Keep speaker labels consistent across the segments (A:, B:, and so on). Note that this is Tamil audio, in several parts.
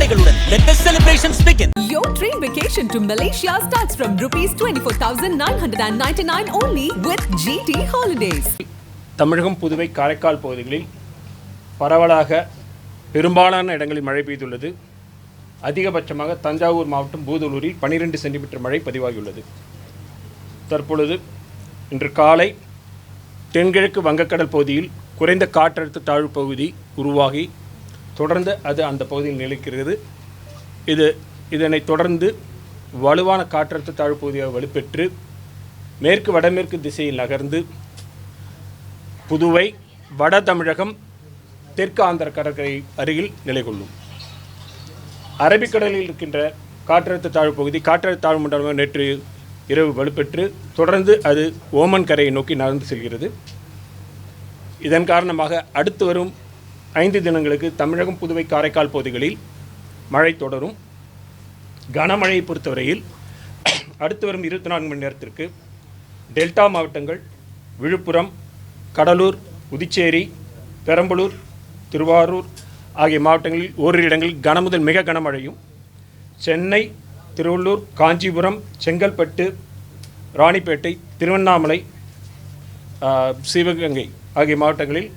A: சலுகைகளுடன் let the celebrations begin.
B: Your dream vacation to Malaysia starts from rupees 24,999 only with GT Holidays.
C: தமிழகம், புதுவை, காரைக்கால் பகுதிகளில் பரவலாக பெரும்பாலான இடங்களில் மழை பெய்துள்ளது. அதிகபட்சமாக தஞ்சாவூர் மாவட்டம் பூதலூரில் 12 சென்டிமீட்டர் மழை பதிவாகியுள்ளது. தற்பொழுது இன்று காலை தென்கிழக்கு வங்கக்கடல் பகுதியில் குறைந்த காற்றழுத்த தாழ்வு பகுதி உருவாகி தொடர்ந்து அது அந்த பகுதியில் நிலைக்கிறது. இதனைத் தொடர்ந்து வலுவான காற்றழுத்த தாழ்வு பகுதியாக வலுப்பெற்று மேற்கு வடமேற்கு திசையில் நகர்ந்து புதுவை, வட தமிழகம், தெற்கு ஆந்திர கடற்கரை அருகில் நிலை கொள்ளும். அரபிக்கடலில் இருக்கின்ற காற்றழுத்த தாழ்வு பகுதி காற்றழுத்த தாழ்வு மண்டலமாக நேற்று இரவு வலுப்பெற்று தொடர்ந்து அது ஓமன் கரையை நோக்கி நகர்ந்து செல்கிறது. இதன் காரணமாக அடுத்து வரும் 5 தினங்களுக்கு தமிழகம், புதுவை, காரைக்கால் பகுதிகளில் மழை தொடரும். கனமழையை பொறுத்தவரையில் அடுத்து வரும் 24 மணி நேரத்திற்கு டெல்டா மாவட்டங்கள் விழுப்புரம், கடலூர், புதுச்சேரி, பெரம்பலூர், திருவாரூர் ஆகிய மாவட்டங்களில் ஓரிரு இடங்களில் கனமுதல் மிக கனமழையும், சென்னை, திருவள்ளூர், காஞ்சிபுரம், செங்கல்பட்டு, ராணிப்பேட்டை, திருவண்ணாமலை, சிவகங்கை ஆகிய மாவட்டங்களில்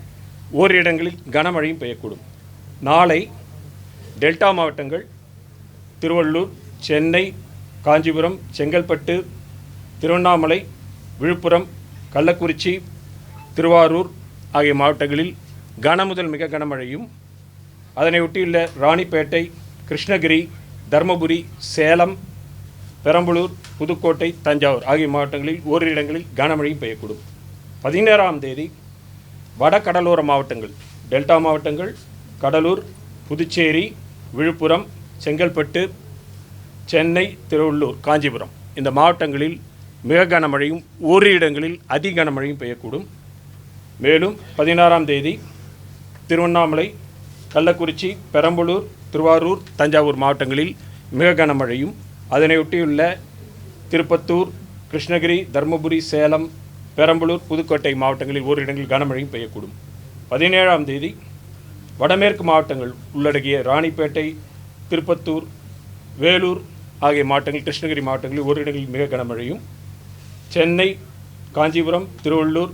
C: ஓரிரு இடங்களில் கனமழையும் பெய்யக்கூடும். நாளை டெல்டா மாவட்டங்கள் திருவள்ளூர், சென்னை, காஞ்சிபுரம், செங்கல்பட்டு, திருவண்ணாமலை, விழுப்புரம், கள்ளக்குறிச்சி, திருவாரூர் ஆகிய மாவட்டங்களில் கனமுதல் மிக கனமழையும், அதனை ஒட்டியுள்ள ராணிப்பேட்டை, கிருஷ்ணகிரி, தருமபுரி, சேலம், பெரம்பலூர், புதுக்கோட்டை, தஞ்சாவூர் ஆகிய மாவட்டங்களில் ஓரிரு இடங்களில் கனமழையும் பெய்யக்கூடும். 17ஆம் தேதி வட கடலோர மாவட்டங்கள் டெல்டா மாவட்டங்கள் கடலூர், புதுச்சேரி, விழுப்புரம், செங்கல்பட்டு, சென்னை, திருவள்ளூர், காஞ்சிபுரம் இந்த மாவட்டங்களில் மிக கனமழையும் ஓரிரு இடங்களில் அதி கனமழையும் பெய்யக்கூடும். மேலும் 16ஆம் தேதி திருவண்ணாமலை, கள்ளக்குறிச்சி, பெரம்பலூர், திருவாரூர், தஞ்சாவூர் மாவட்டங்களில் மிக கனமழையும், அதனையொட்டியுள்ள திருப்பத்தூர், கிருஷ்ணகிரி, தருமபுரி, சேலம், பெரம்பலூர், புதுக்கோட்டை மாவட்டங்களில் ஓரிரு இடங்களில் கனமழையும் பெய்யக்கூடும். 17ஆம் தேதி வடமேற்கு மாவட்டங்கள் உள்ளடங்கிய ராணிப்பேட்டை, திருப்பத்தூர், வேலூர் ஆகிய மாவட்டங்கள், கிருஷ்ணகிரி மாவட்டங்களில் ஓரிரு இடங்களில் மிக கனமழையும், சென்னை, காஞ்சிபுரம், திருவள்ளூர்,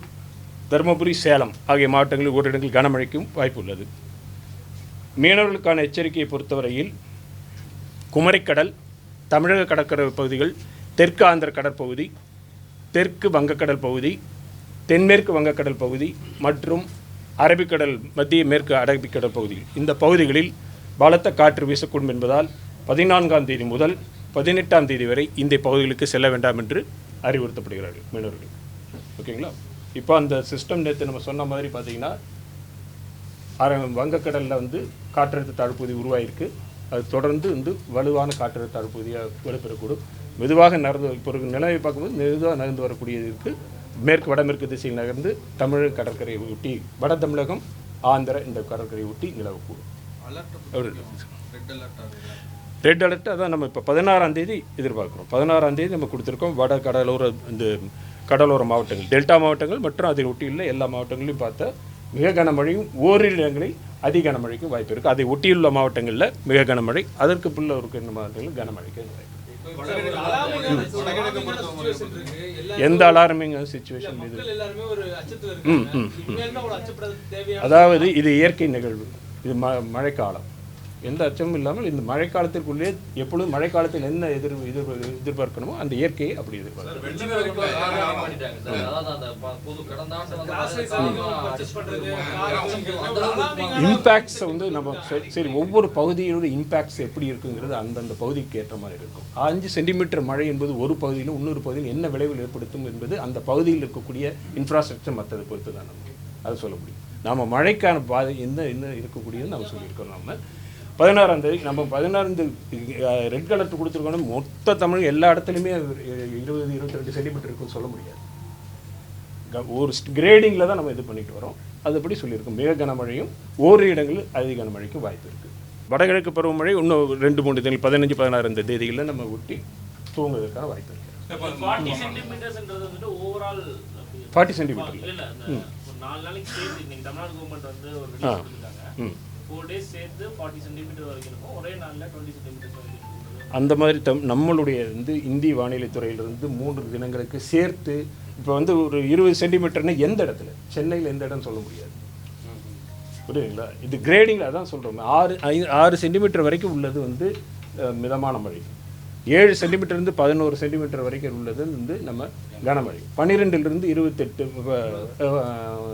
C: தருமபுரி, சேலம் ஆகிய மாவட்டங்களில் ஓரிரு இடங்களில் கனமழைக்கும் வாய்ப்பு உள்ளது. மீனவர்களுக்கான எச்சரிக்கையை பொறுத்தவரையில் குமரிக்கடல், தமிழக கடற்கரை பகுதிகள், தெற்கு ஆந்திர கடற்பகுதி, தெற்கு வங்கக்கடல் பகுதி, தென்மேற்கு வங்கக்கடல் பகுதி மற்றும் அரபிக்கடல், மத்திய மேற்கு அரபிக்கடல் பகுதிகள் இந்த பகுதிகளில் பலத்த காற்று வீசக்கூடும் என்பதால் 14ஆம் தேதி முதல் 18ஆம் தேதி வரை இந்த பகுதிகளுக்கு செல்ல வேண்டாம் என்று அறிவுறுத்தப்படுகிறார்கள் மீனவர்கள். ஓகேங்களா? இப்போ அந்த சிஸ்டம் நேற்று நம்ம சொன்ன மாதிரி பார்த்தீங்கன்னா வங்கக்கடலில் காற்றழுத்த தாழ்வு பகுதி உருவாயிருக்கு. அது தொடர்ந்து வலுவான காற்றழுத்த தாழ்வு பகுதியாக வலுப்பெறக்கூடும். மெதுவாக நகர்ந்து இப்போ ஒரு நிலையை பார்க்கும்போது மெதுவாக நகர்ந்து வரக்கூடியது இருக்குது. மேற்கு வடமேற்கு திசையில் நகர்ந்து தமிழக கடற்கரையை ஒட்டி வட தமிழகம், ஆந்திர இந்த கடற்கரையை ஒட்டி நிலவக்கூடும். ரெட் அலர்ட் அதான் நம்ம இப்போ 16ஆம் தேதி எதிர்பார்க்குறோம். 16ஆம் தேதி நம்ம கொடுத்துருக்கோம். வட கடலோர கடலோர மாவட்டங்கள், டெல்டா மாவட்டங்கள் மற்றும் அதை ஒட்டியுள்ள எல்லா மாவட்டங்களையும் பார்த்தா மிக கனமழையும் ஓரிரு இடங்களில் அதி கனமழைக்கும் வாய்ப்பு இருக்குது. அதை ஒட்டியுள்ள மாவட்டங்களில் மிக கனமழை, அதற்கு பிள்ளை இருக்கிற மாவட்டங்களில் கனமழைக்கு வாய்ப்பு. எந்த அலாரமிங் சிச்சுவேஷன் இது? அதாவது இது இயற்கை நிகழ்வு, இது மழைக்காலம். எந்த அச்சமும் இல்லாமல் இந்த மழைக்காலத்திற்குள்ளே எப்பொழுதும் மழைக்காலத்தில் என்ன எதிர்பார்க்கணுமோ அந்த இயற்கையை அப்படி எதிர்பார்க்கணும். இம்பேக்ட்ஸ் நம்ம சரி ஒவ்வொரு பகுதியோட இம்பேக்ட்ஸ் எப்படி இருக்குங்கிறது அந்தந்த பகுதிக்கு ஏற்ற மாதிரி இருக்கும். 5 சென்டிமீட்டர் மழை என்பது ஒரு பகுதியிலும் இன்னொரு பகுதியில் என்ன விளைவில் ஏற்படுத்தும் என்பது அந்த பகுதியில் இருக்கக்கூடிய இன்ஃப்ராஸ்ட்ரக்சர் மற்றதை பொறுத்து தான் நமக்கு அதை சொல்ல முடியும். நாம் மழைக்கான பாதை என்ன இருக்கக்கூடியது நம்ம சொல்லியிருக்கோம். நம்ம 16ஆம் தேதி நம்ம 16 ரெட் அலர்ட் கொடுத்துருக்கோம். மொத்த தமிழ் எல்லா இடத்துலையுமே 20-22 சென்டிமீட்டர் இருக்குன்னு சொல்ல முடியாது. ஒரு கிரேடிங்கில் தான் நம்ம இது பண்ணிட்டு வரோம். அதுபடி சொல்லியிருக்கோம். மிக கனமழையும் ஓரிரு இடங்களில் அதிக கனமழைக்கும் வாய்ப்பு இருக்குது. வடகிழக்கு பருவமழை இன்னும் 2-3 தினங்கள் 15-16 இந்த தேதிகளில் நம்ம ஒட்டி தூங்குவதற்கான வாய்ப்பு இருக்குது. 40 சென்டிமீட்டர்
D: 4 நாளைக்கு சேர்த்து இன்னைக்கு தமிழ்நாடு கவர்மெண்ட் வந்து ஒரு வீடியோ கொடுத்துட்டாங்க. 4 days சேர்த்து 40 சென்டிமீட்டர் வரைக்கும் இருக்கும், ஒரே நாளில் 20 சென்டிமீட்டர் வரைக்கும் இருக்கும்.
C: அந்த மாதிரி நம்மளுடைய இந்திய வானிலை துறையிலிருந்து 3 தினங்களுக்கு சேர்த்து இப்போ ஒரு 20 சென்டிமீட்டர்னா எந்த இடத்துல, சென்னையில் எந்த இடம் சொல்ல முடியாது, புரியுதுங்களா? இது கிரேடிங்கில் அதான் சொல்கிறோம். 6 சென்டிமீட்டர் வரைக்கும் உள்ளது மிதமான மழை, 7 சென்டிமீட்டர்லேருந்து 11 சென்டிமீட்டர் வரைக்கும் உள்ளது நம்ம கனமழை, 12லிருந்து 28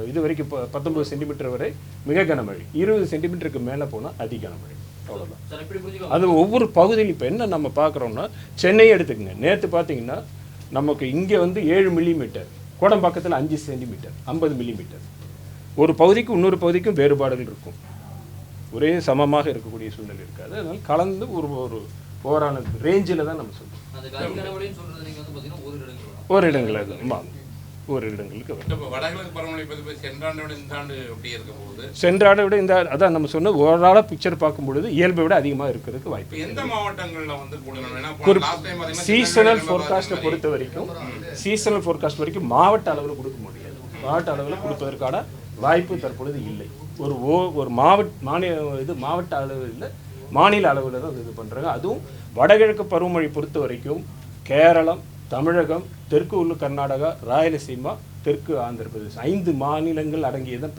C: இது வரைக்கும் 19 சென்டிமீட்டர் வரை மிக கனமழை, 20 சென்டிமீட்டருக்கு மேலே போனால் அதி கனமழை. அவ்வளோதான். அது ஒவ்வொரு பகுதியில் இப்போ என்ன நம்ம பார்க்குறோம்னா, சென்னையை எடுத்துக்கங்க. நேற்று பார்த்தீங்கன்னா நமக்கு இங்கே 7 மில்லிமீட்டர், கோடம்பாக்கத்தில் 5 சென்டிமீட்டர், 50 மில்லிமீட்டர். ஒரு பகுதிக்கும் இன்னொரு பகுதிக்கும் வேறுபாடுகள் இருக்கும், ஒரே சமமாக இருக்கக்கூடிய சூழ்நிலை இருக்காது. அதனால் கலந்து ஒரு ஓவரான ரேஞ்சில் தான் நம்ம சொல்கிறோம். ஒரு இடங்கள் அது ஒரு இடங்களுக்கு சென்ற ஆண்டை விட இந்த அதான் நம்ம சொன்ன ஓவராலாக பிக்சர் பார்க்கும்பொழுது இயல்பை விட அதிகமாக இருக்கிறதுக்கு வாய்ப்பு.
E: எந்த மாவட்டங்களில்
C: சீசனல் ஃபோர்காஸ்ட்டை பொறுத்த வரைக்கும் மாவட்ட அளவில் கொடுக்க முடியாது. மாவட்ட அளவில் கொடுப்பதற்கான வாய்ப்பு தற்பொழுது இல்லை. ஒரு மாவட்ட அளவில் மாநில அளவில் தான் இது பண்ணுறாங்க. அதுவும் வடகிழக்கு பருவமழை பொறுத்த வரைக்கும் கேரளம், தமிழகம், தெற்கு உள்ள கர்நாடகா, ராயலசீமா, தெற்கு ஆந்திர பிரதேசம் 5 மாநிலங்கள் அடங்கியதான்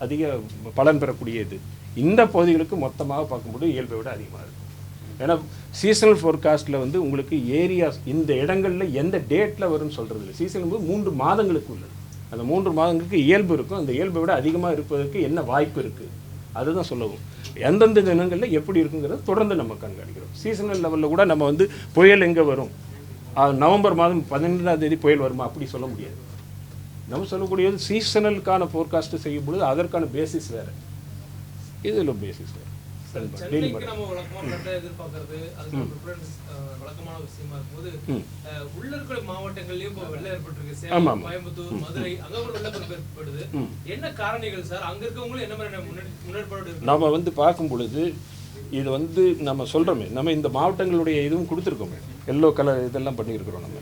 C: அதிக பலன் பெறக்கூடியது. இந்த பகுதிகளுக்கு மொத்தமாக பார்க்கும்போது இயல்பை விட அதிகமாக இருக்கும். ஏன்னா சீசனல் ஃபோர்காஸ்ட்டில் உங்களுக்கு ஏரியாஸ் இந்த இடங்களில் எந்த டேட்டில் வரும்னு சொல்கிறது இல்லை. சீசன் 3 மாதங்களுக்கு உள்ளது. அந்த 3 மாதங்களுக்கு இயல்பு இருக்கும். அந்த இயல்பை விட அதிகமாக இருப்பதற்கு என்ன வாய்ப்பு இருக்குது அதுதான் சொல்லவும். எந்தெந்த தினங்களில் எப்படி இருக்குங்கிறத தொடர்ந்து நம்ம கண்காணிக்கிறோம். சீசனல் லெவலில் கூட நம்ம புயல் எங்கே வரும், நவம்பர் மாதம் 12ஆம் தேதி புயல் வருமா அப்படி சொல்ல முடியாது. நம்ம சொல்லக்கூடியது சீசனலுக்கான ஃபோர்காஸ்ட்டு செய்யும் பொழுது அதற்கான பேசிஸ் வேறு, இதில் பேசிஸ் வேறு. நம்ம பார்க்கும் பொழுது இது நம்ம சொல்கிறோமே, நம்ம இந்த மாவட்டங்களுடைய இதுவும் கொடுத்துருக்கோமே, எல்லோ கலர் இதெல்லாம் பண்ணியிருக்கிறோம். நம்ம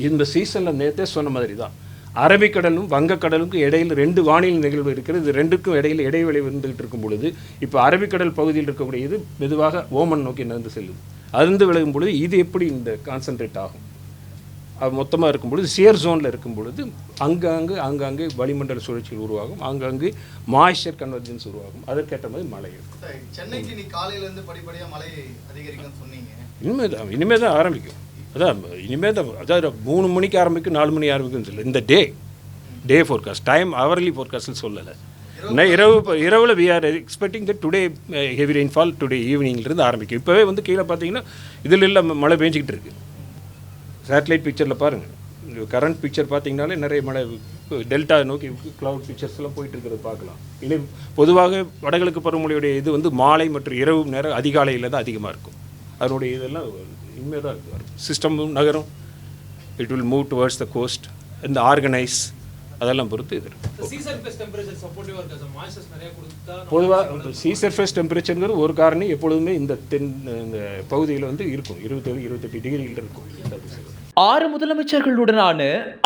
C: இந்த சீசனில் நேற்றே சொன்ன மாதிரி தான் அரபிக்கடலும் வங்கக்கடலுக்கும் இடையில் 2 வானிலை நிகழ்வு இருக்கிறது. இது 2க்கும் இடையில் இடைவெளி வந்துகிட்டு இருக்கும் பொழுது இப்போ அரபிக்கடல் பகுதியில் இருக்கக்கூடிய இது மெதுவாக ஓமன் நோக்கி நடந்து செல்லுது. அதிர்ந்து விலகும் பொழுது இது எப்படி இந்த கான்சன்ட்ரேட் ஆகும், அது மொத்தமாக இருக்கும் பொழுது சியர் ஜோனில் இருக்கும் பொழுது ஆங்காங்கே வளிமண்டல சுழற்சிகள் உருவாகும், ஆங்காங்கே மாய்ஸ்சர் கன்வர்ஜென்ஸ் உருவாகும். அதற்கேற்ற மாதிரி மழை இருக்கும்.
F: சென்னைக்கு நீ காலையிலேருந்து படிப்படியாக மழை அதிகரிக்கும்னு சொன்னீங்க.
C: இனிமேல் தான் ஆரம்பிக்கும். இனிமேல் தான் 3 மணிக்கு ஆரம்பிக்கும், 4 மணி ஆரம்பிக்கும்னு சொல்லலை. இந்த டே ஃபோர்காஸ்ட் டைம் அவர்லி ஃபோர்காஸ்ட்னு சொல்லலை. இரவில் we are expecting that today heavy rainfall today ஈவினிங்லேருந்து ஆரம்பிக்கும். இப்போவே கீழே பார்த்தீங்கன்னா இதில் இல்லை மழை பெஞ்சிக்கிட்டு இருக்குது. சேட்டலைட் பிக்சரில் பாருங்கள், கரண்ட் பிக்சர் பார்த்தீங்கனாலே நிறைய மழை டெல்டா நோக்கி க்ளவுட் பிக்சர்ஸ்லாம் போயிட்டு இருக்கிறது பார்க்கலாம். இல்லை பொதுவாக வடகிழக்கு பருவமழையுடைய இது மாலை மற்றும் இரவு நேரம் அதிகாலையில் தான் அதிகமாக இருக்கும். அதனுடைய இதெல்லாம் இனிமேல் தான் இருக்குது. சிஸ்டமும் நகரும், it will move towards the coast இந்த ஆர்கனைஸ் அதெல்லாம் பொறுத்து இது இருக்குது. பொதுவாக சீ சர்ஃபேஸ் டெம்பரேச்சருங்கிறது ஒரு காரணி எப்பொழுதுமே இந்த பகுதியில் இருக்கும் 27-28 டிகிரியில் இருக்கும்.
A: 6 முதலமைச்சர்களுடனான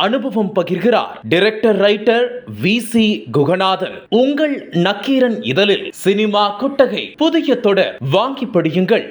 A: அனுபவம் பகிர்கிறார் டைரக்டர் ரைட்டர் VC குகநாதன். உங்கள் நக்கீரன் இதழில் சினிமா கொட்டகை புதிய தொடர் வாங்கி படியுங்கள்.